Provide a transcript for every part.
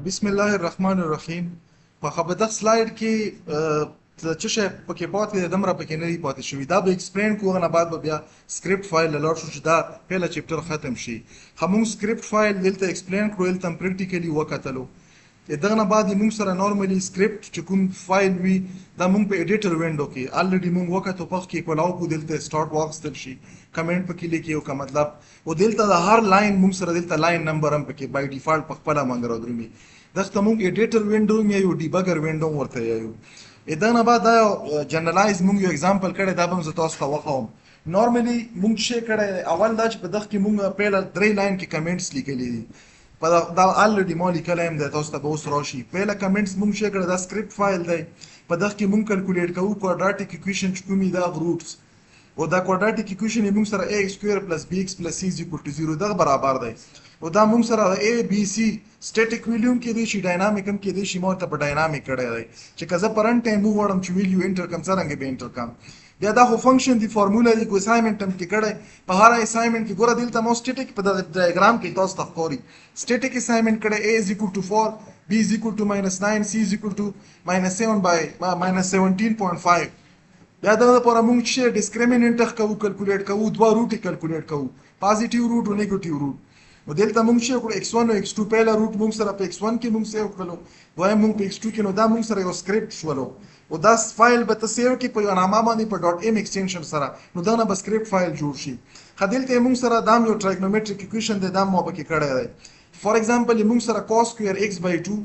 بسم الله الرحمن الرحیم. په بدغه سلاید کې څه شی پکې پاتې دی دمره پکې نه دی پاتې شوی. دا به ایکسپلین کوو، هغه نه بعد به بیا سکرپټ فایل له لاړ شو چې دا پهله چپټر ختم شي. همون سکرپټ فایل دلته ایکسپلین کړو، دلته هم پریکټیکلی وکتلو. دغه نه بعد موږ سره نورمالي سکرپټ چې کوم فایل وي دا موږ په ایډیټر وینډو کې الریډي موږ وکتو، پخ کې کولاو کو دلته سٹارټ واخستل شي، کمنټ پکې لیکي او کا مطلب او دلته د هر لاین موږ سره دلته لاین نمبر هم پکې بای ډیفالت په خپل باندې راځي. دغه موږ ایډیټر وینډو یا یو ډیبګر وینډو ورته یو. دا نه بعد دا جنرالایز موږ یو ایگزامپل کړی، دا به زه تاسو ته وښیم. نورمالي موږ شي کړی اول دا چې په دغه کې موږ پیله 3 لاین کې کمنټس لیکلي دي. په دا الریډي ما لیکلی یم، د تاسو ته به اوس راشي. پیله کمنټس موږ شي کړی، دا سکرپټ فایل دی. په دغه کې موږ کیلکولیټ کوو کوادراټیک ایکویشن چې کومې دا روټس او دا کوادراټیک ایکویشن موږ سره a سکویر پلس bx پلس c is equal to 0 دغه برابر دی. او دا موږ سره د a b c سټیټیک ویلیو کې دی، شي ډاینامیک هم کې دی، شي مو ته په ډاینامیک کړی دی چې که زه پرنټ ټایم وغواړم چې ویلیو انټر کم څرنګه به انټر کم. بیا دا خو فنکشن دی، فارمولا دی، کو اسایمنټ هم کې کړی. په هر اسایمنټ کې ګوره دلته مو سټیټیک په د ډایګرام کې تاسو ته ښکاري سټیټیک اسایمنټ کړی a is equal to 4 b is equal to -9 c is equal to -7 by -17.5. بیا دا لپاره موږ چې ډیسکریمیننټ کوو، کیلکولیټ کوو، دوه روټ کیلکولیټ کوو، پازیټیو روټ او نیگیټیو روټ. نو دلته موږ چې کړو x1 او x2 پهلا روټ موږ سره په x1 کې موږ سیو کړو، دویم موږ په x2 کې. نو دا موږ سره یو سکرپټ شولو او دا فایل به ته سیو کې په یو نامه باندې په .m ایکسټنشن سره. نو دا نه به سکرپټ فایل جوړ شي. خدلته موږ سره دا یو ټریګنومټریک ایکویشن دی، دا مو پکې کړی دی. فار ایگزامپل موږ سره cos square x by 2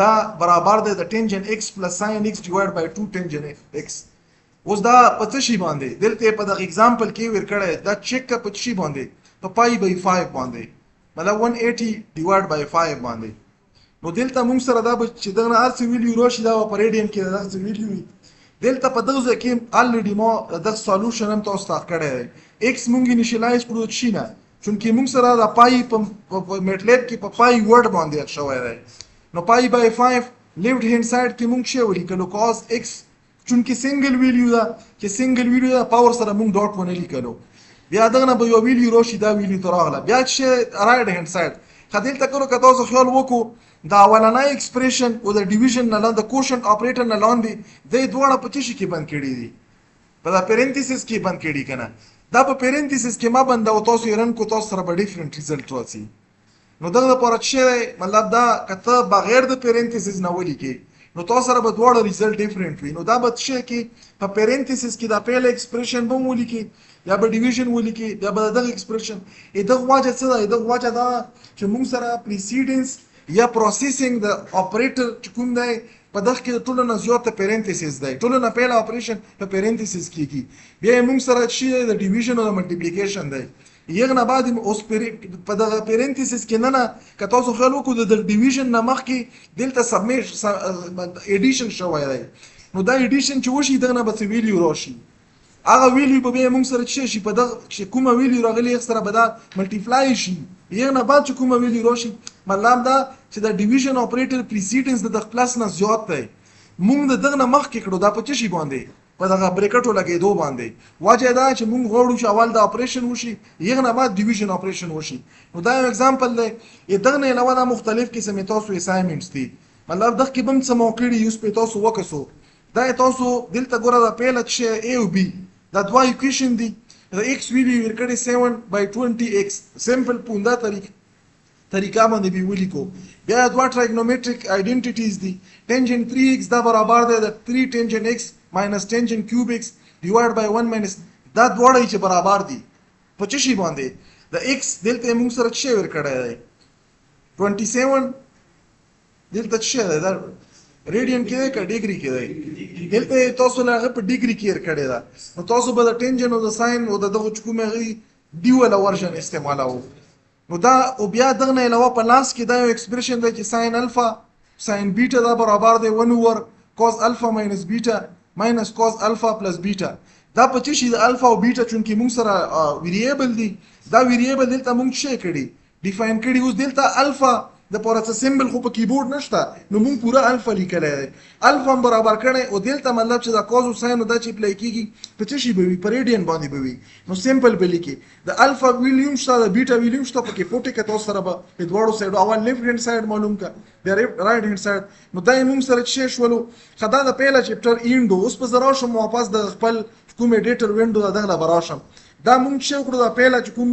دا برابر دی د ټینجن x plus sin x divided by 2 ټینجن x. اوس دا په څه شي باندې دلته په دغه ایگزامپل کې ور کړی، دا چیک په څه شي باندې په پای by 5 باندې، مطلب 180 divided by 5 باندې. نو دلته موږ سره دا چې دغه هر څه ویلیو راشي دا په ریډیم کې دا څه ویلیو وي. دلته په دغه ځکه الریډي ما د سولوشن هم تاسو ته کړی دی. x موږ انیشلایز کړو شي نه، چونکه موږ سره دا پای په میټلیب کې په پای ورډ باندې شوی دی. نو پای by 5 لیفټ هاند ساید کې موږ شی ولیکلو cos x، چونکه سنگل ویلیو دا چې سنگل ویلیو دا پاور سره موږ ډاټ ونه لیکلو. بیا دغه نه به یو ویلیو راشي، دا ویلیو ته راغله. بیا چې رائټ هاند ساید خدلته کړو که تاسو خیال وکړو دا اولنۍ ایکسپریشن او د ډیویژن نه لاندې کوشنټ اپریټر نه لاندې د دواړه په څه کې بند کړي دي، په دا پرنتیسس کې بند کړي کنه. دا په پرنتیسس کې ما بند او تاسو یې رن کو، تاسو سره به ډیفرنٹ ریزلټ راځي. نو دغه لپاره چې مطلب دا کته بغیر د پرنتیسس نه ولیکي نو تاسو سره به دواړه ریزلټ ډیفرنٹ وي. نو دا به څه کې په پرنتیسس کې دا پیل ایکسپریشن به ولیکي یا به ډیویژن ولیکي یا به دغه ایکسپریشن. دغه واجه څه ده؟ دغه واجه دا چې موږ سره پریسیډنس یا پروسیسینګ د اپریټر چې کوم دی په دغه کې ټولو نه زیاته پرنتیسس دی، ټولو نه پیل اپریشن په پرنتیسس کېږي. بیا موږ سره چې د ډیویژن او د ملټیپلیکیشن دی. یغه نه بعد اوس په دغه پرنتیسس کې نه که تاسو خیال وکړو د ډیویژن نه مخکې دلته سبمیشن ایډیشن شوی دی. نو دا ایډیشن چې وشي دغه نه به څه ویلیو راشي، هغه ویلیو به بیا موږ سره څه شي په دغه چې کومه ویلیو راغلي هغه سره به دا ملټیپلای شي. یغه نه بعد چې کومه ویلیو راشي مطلب دا چې د ډیویژن اپریټر پریسیډنس د پلس نه زیات دی. موږ د دغه نه مخکې کړو دا په څه شي باندې په دغه بریکټو لګېدو باندې. وجه دا چې موږ غواړو چې اول د اپریشن وشي، یغه نه بعد ډیویژن اپریشن وشي. نو دا یو ایگزامپل دی. دغه نه علاوه دا مختلف قسم تاسو اسایمنټس دي، مطلب دغه کې بم څه موکړي یوز په تاسو وکړو. دا تاسو دلته ګوره دا پیله چې a او b دا دوه ایکویشن دي. د x ویلیو ورکړي 7 by 20x سمپل پوندا طریقه باندې به ولیکو. بیا دوه ټریګنومټریک آیډنټیټیز دي. ټینجن 3x دا برابر دی د 3 ټینجن x minus ټینجن کیوب x divided by 1 minus دا دواړه چې برابر دي په څه شي باندې د x دلته موږ سره څه ورکړی دی 27 دلته څه دی ریډین کې دی که ډیګري کې دی، دلته تاسو له هغه په ډیګري کې ورکړی ده. نو تاسو به د ټینجن او د ساین او دغه چې کوم هغې ډیوله ورژن استعمالوو. نو دا او بیا دغه نه علاوه په لاس کې دا یو ایکسپریشن دی چې ساین الفا ساین بیټا دا برابر دی 1 اوور cos الفا ماینس بیټا ماینس cos الفا پلس بیټا. دا په څه شي د الفا او بیټا چونکې موږ سره ویریبل دي، دا ویریبل دلته موږ څه کړي ډیفاین کړي. اوس دلته الفا د پاره څه سیمبل خو په کیبورډ نشته نو مونږ پورا الفا لیکلی دی الفا هم برابر کړی او دلته مطلب چې دا کاز او ساین دا چې اپلای کیږي په څه شي به وي په ریډین باندې به وي نو سیمپل به لیکي د الفا ویلیوم شته د بیټا ویلیوم شته پکې فوټیک تاسو سره به د دواړو سایډ اول لیفټ هند سایډ معلوم کا د رائټ هند سایډ نو دا موږ سره چې شولو خدا د پیله چپټر اینډو اوس په زرا شم واپس د خپل کوم ایډیټر وینډو دغه براشم دا مونږ چې وکړو دا پیله چې کوم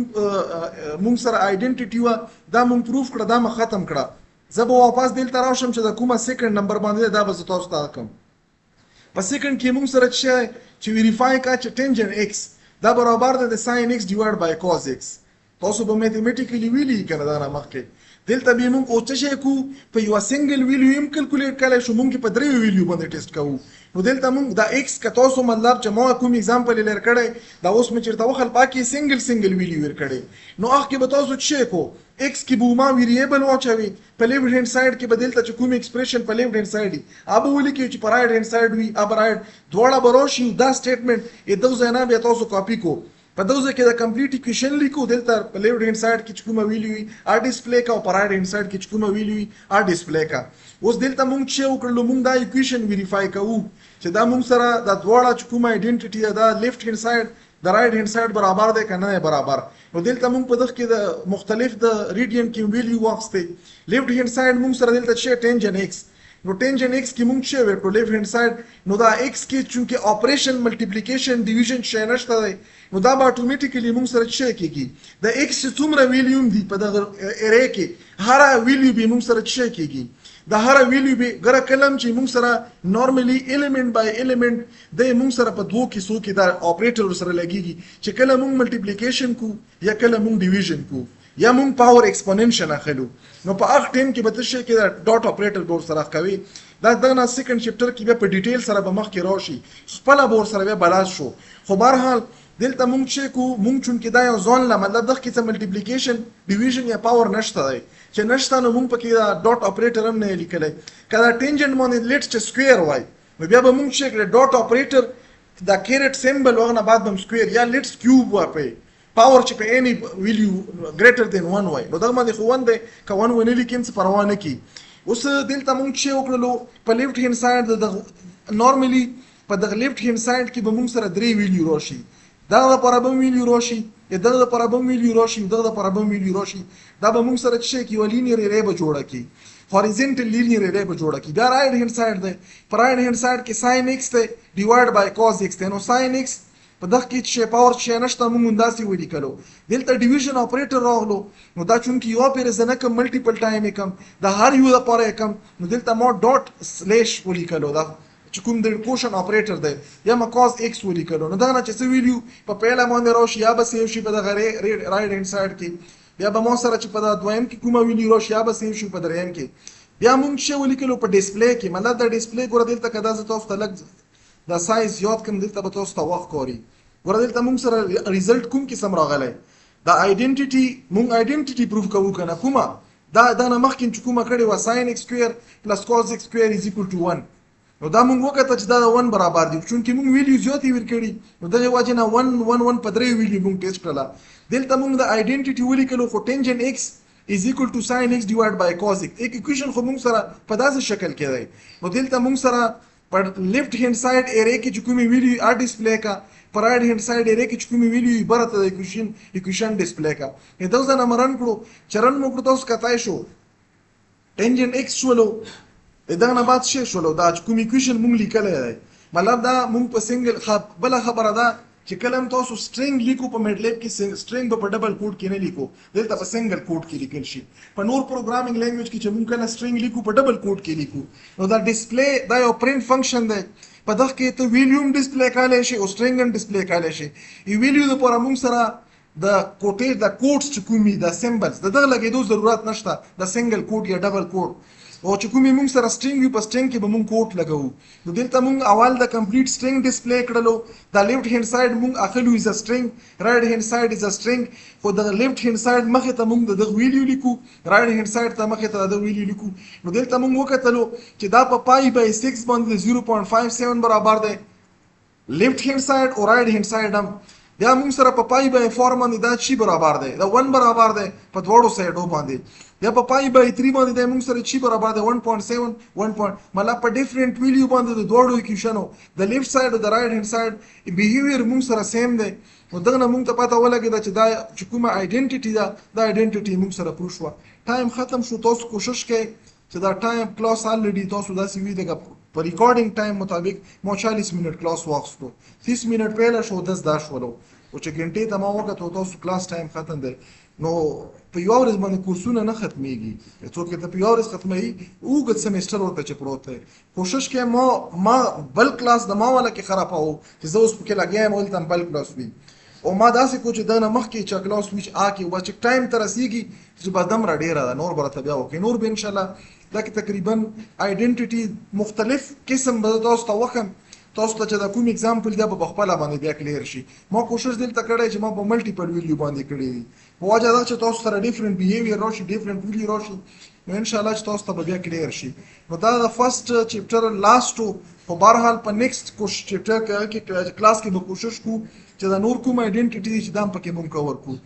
مونږ سره آیډنټیټي وه دا مونږ پروف کړه دا مې ختم کړه زه به واپس دلته راشم چې د کومه سیکنډ نمبر باندې دا به زه تاسو ته کوم په سیکنډ کې مونږ سره چې ویریفای کا چې ټینجن ایکس دا برابر دی د ساین ایکس ډیوایډ بای کاز ایکس تاسو به میتھمیټیکلی ویلی کنه دا نه مخکې دلته به مونږ او څه شی کو په یو سنگل ویلیو هم کیلکولیټ کړای شو مونږ په درې ویلیو باندې ټیسټ کوو نو دلته مونږ دا ایکس که تاسو مطلب چې ما کوم اگزامپل لر کړی دا اوس مې چیرته وخل پاکي سنگل ویلیو ور کړی نو اخ کې به تاسو څه کو ایکس کې به ما ویریبل واچوي په لیفټ هند سایډ کې به دلته چې کوم ایکسپریشن په لیفټ هند سایډ ابو ولیکي چې په رائټ هند سایډ وي اب رائټ دواړه بروشي دا سټیټمنټ د زینا به تاسو کاپی کو په دوزه کې د کمپلیټ ایکویشن لیکو دلته په لیفټ هند سایډ کې کومه ویلیو ا ډیسپلی کا او په رائټ هند سایډ کې کومه ویلیو ا ډیسپلی کا اوس دلته مونږ چې وکړو مونږ دا ایکویشن ویریفای کوو چې دا مونږ سره د دواړه کومه آیډنټیټي دا لیفټ هند سایډ د رائټ هند سایډ برابر دی کنه نه برابر نو دلته مونږ په دغه کې د مختلف د ریډین کې ویلیو واخستې لیفټ هند سایډ مونږ سره دلته چې ټینجن ایکس نو ټینجن ایکس کې مونږ چې ورکو لیفټ هند سایډ نو دا ایکس کې چونکه اپریشن ملټیپلیکیشن ډیویژن شې نشته دی نو دا به اتوماتیکلی مونږ سره چې کېږي د ایکس څومره ویلیوم دی په دغه ارے کې هر ویلیو به مونږ سره چې کېږي د هر ویلیو به ګره کلم چې مونږ سره نورمالي الیمنٹ بای الیمنٹ د مونږ سره په دوه کیسو کې دا اپریټر سره لګیږي چې کله مونږ ملټیپلیکیشن کو یا کله مونږ ډیویژن کو یا مونږ پاور ایکسپوننشل اخلو نو په هغه ټیم کې به تاسو کې دا ډاټ اپریټر بور سره کوي دا دغه سیکنډ چپټر کې به په ډیټیل سره به مخ کې راشي خپل بور سره به بلاس شو خو بهرحال دلته مونږ چې کو مونږ چون کې دا یو ځون لا مطلب دغه کې ملټیپلیکیشن ډیویژن یا پاور نشته دی چې نشته نو مونږ پکې دا ډاټ اپریټر هم نه لیکلی کله ټینجنټ باندې لیټ چې سکوير وای نو بیا به مونږ چې ډاټ اپریټر دا کیرټ سیمبل وغه بعد به سکوير یا لیټس کیوب وای پاور چې په اني ویلیو ګریټر دین 1 وای نو دغه باندې خو 1 دی که 1 ونه لیکم څه پروا نه کی اوس دلته مونږ چې وکړلو په لیفټ هند سایډ د نورمالي په دغه لیفټ هند سایډ کې به مونږ سره درې ویلیو راشي دغه لپاره به ویلیو راشي دغه لپاره به ویلیو راشي دغه لپاره به ویلیو راشي دا به مونږ سره چې کی ولینیر ری به جوړه کی هوریزونټل لینیر ری به جوړه کی دا رائټ هند سایډ دی پر رائټ هند سایډ کې ساين ایکس ته ډیوایډ بای کاز ایکس ته نو ساين ایکس په دغه کې چې پاور چې نشته مونږ انداسي ولیکلو دلته ډیویژن اپریټر راغلو نو دا چون کې یو پیر زنه کم ملټیپل ټایم کم د هر یو لپاره کم نو دلته مو ډاټ سلیش ولیکلو دا چې کوم د کوشن اپریټر دی یا ما کاز ایکس ولیکلو نو دا نه چې ویلیو په پیله باندې راشي یا به سیو شي په دغه رائټ هند سایډ کې بیا به مو سره چې په دویم کې کومه ویلیو راشي یا به سیو شي په دریم کې بیا مونږ چې ولیکلو په ډیسپلی کې مطلب د ډیسپلی ګور دلته کدا زه تاسو ته لګ د سایز یاد کوم دلته به تاسو ته وخت کوي ګور دلته مونږ سره ریزلټ کوم قسم راغلی دا آیډنټیټي مونږ آیډنټیټي پروف کوو کنه کومه دا نه مخکې چې کومه کړې و ساين ایکس سکوير پلس کاز ایکس سکوير از ایکوال ټو 1 نو دا مونږ وکړه چې دا 1 برابر دي چون کې مونږ ویلیو زیاتې ور کړی نو دغه وجه نه 1 1 1 په درې ویلیو مونږ ټیسټ کړله دلته مونږ د آیډنټیټي ولیکلو خو ټینجن ایکس is equal to sin x divided by cos x एक इक्वेशन خو موږ سره په داسې شکل کې دی نو دلته موږ سره پر لیفټ هند سایډ ایرے کې چې کومې ویلیو ا ډیسپلی کا پر رائټ هند سایډ ایرے کې چې کومې ویلیو برته د ایکویشن ډیسپلی کا دا ځنه مرن کړو چرن مو کړو تاسو کتای شو ټینجن x شولو دا نه بعد شي شولو دا چې کوم ایکویشن موږ لیکلای دی مطلب دا موږ په سنگل بل خبره ده چې کلم تاسو سټرینګ لیکو په میټلب کې سټرینګ په ډبل کوډ کې نه لیکو دلته په سنگل کوډ کې لیکل شي په نور پروګرامینګ لینګویج کې چې موږ کله سټرینګ لیکو په ډبل کوډ کې لیکو نو دا ډیسپلی دا یو پرنٹ فنکشن دی په دغه کې ته ویلیوم ډیسپلی کولای شي او سټرینګ هم ډیسپلی کولای شي ای ویلیو لپاره موږ سره د کوټې د کوډز چې کومي د سمبلز دغه لګیدو ضرورت نشته د سنگل کوډ یا ډبل کوډ او چې کومې موږ سره سټرینګ وي په سټرینګ کې به موږ کوټ لګو نو دلته موږ اول د کمپلیټ سټرینګ ډیسپلی کړلو د لیفټ هند سایډ موږ اخلو از ا سټرینګ رائټ هند سایډ از ا سټرینګ خو د لیفټ هند سایډ مخې ته موږ د ویلیو لیکو رائټ هند سایډ ته مخې ته د ویلیو لیکو نو دلته موږ وکتلو چې دا په پای بای 6 باندې 0.57 برابر دی لیفټ هند سایډ او رائټ هند سایډ هم بیا موږ سره په پای بای 4 باندې دا شی برابر دی دا 1 برابر دی په دواړو سایډو باندې یا په پای بای 3 باندې د موږ سره چی برابر ده 1.7 مطلب په ډیفرنٹ ویلیو باندې د دوړو ایکویشنو د لیفت ساید او د رائټ هند ساید بیهیویر موږ سره سیم دی نو دغه موږ ته پته ولګیده چې دا چې کومه آیډنټیټي ده دا آیډنټیټي موږ سره پروف شوه ټایم ختم شو تاسو کوشش کړئ چې دا ټایم کلاس الریډي تاسو داسې وي دغه په ریکارډینګ ټایم مطابق ما 40 منټ کلاس واخیستو 30 منټ پهله شو 10 دا شولو او چې ګنټې ته ما وکړو تاسو کلاس ټایم ختم دی نو په یو ورځ باندې کورسونه نه ختميږي څوک ته په یو ورځ ختمي اوږد سمستر ورته چې پروت دی کوشش کوم ما بل کلاس د ما ولا کې خراباو چې زه اوس په کې لګیایم ولته بل کلاس وي او ما داسې کو چې دا نه مخ کې چې کلاس ویچ آکي و چې ټایم تر رسیږي چې بدم را ډیره ده نور برته بیا وکي نور به ان شاء الله دا کې تقریبا آیډنټیټي مختلف قسم به تاسو ته وخم تاسو ته چې دا کوم اگزامپل دی په خپل باندې بیا کلیر شي ما کوشش دلته کړی چې ما په ملټیپل ویلیو باندې کړی دی په وجه دا چې تاسو سره ډیفرنٹ بیهیویر راشي ډیفرنٹ ویلیو راشي نو ان شاء الله چې تاسو ته بیا کلیر شي نو دا د فرست چپټر لاسټو په بهرحال په نیکسټ چپټر کې کلاس کې به کوشش کوو چې دا نور کوم آیډنټیټي چې دا پکې مونږ کور کوو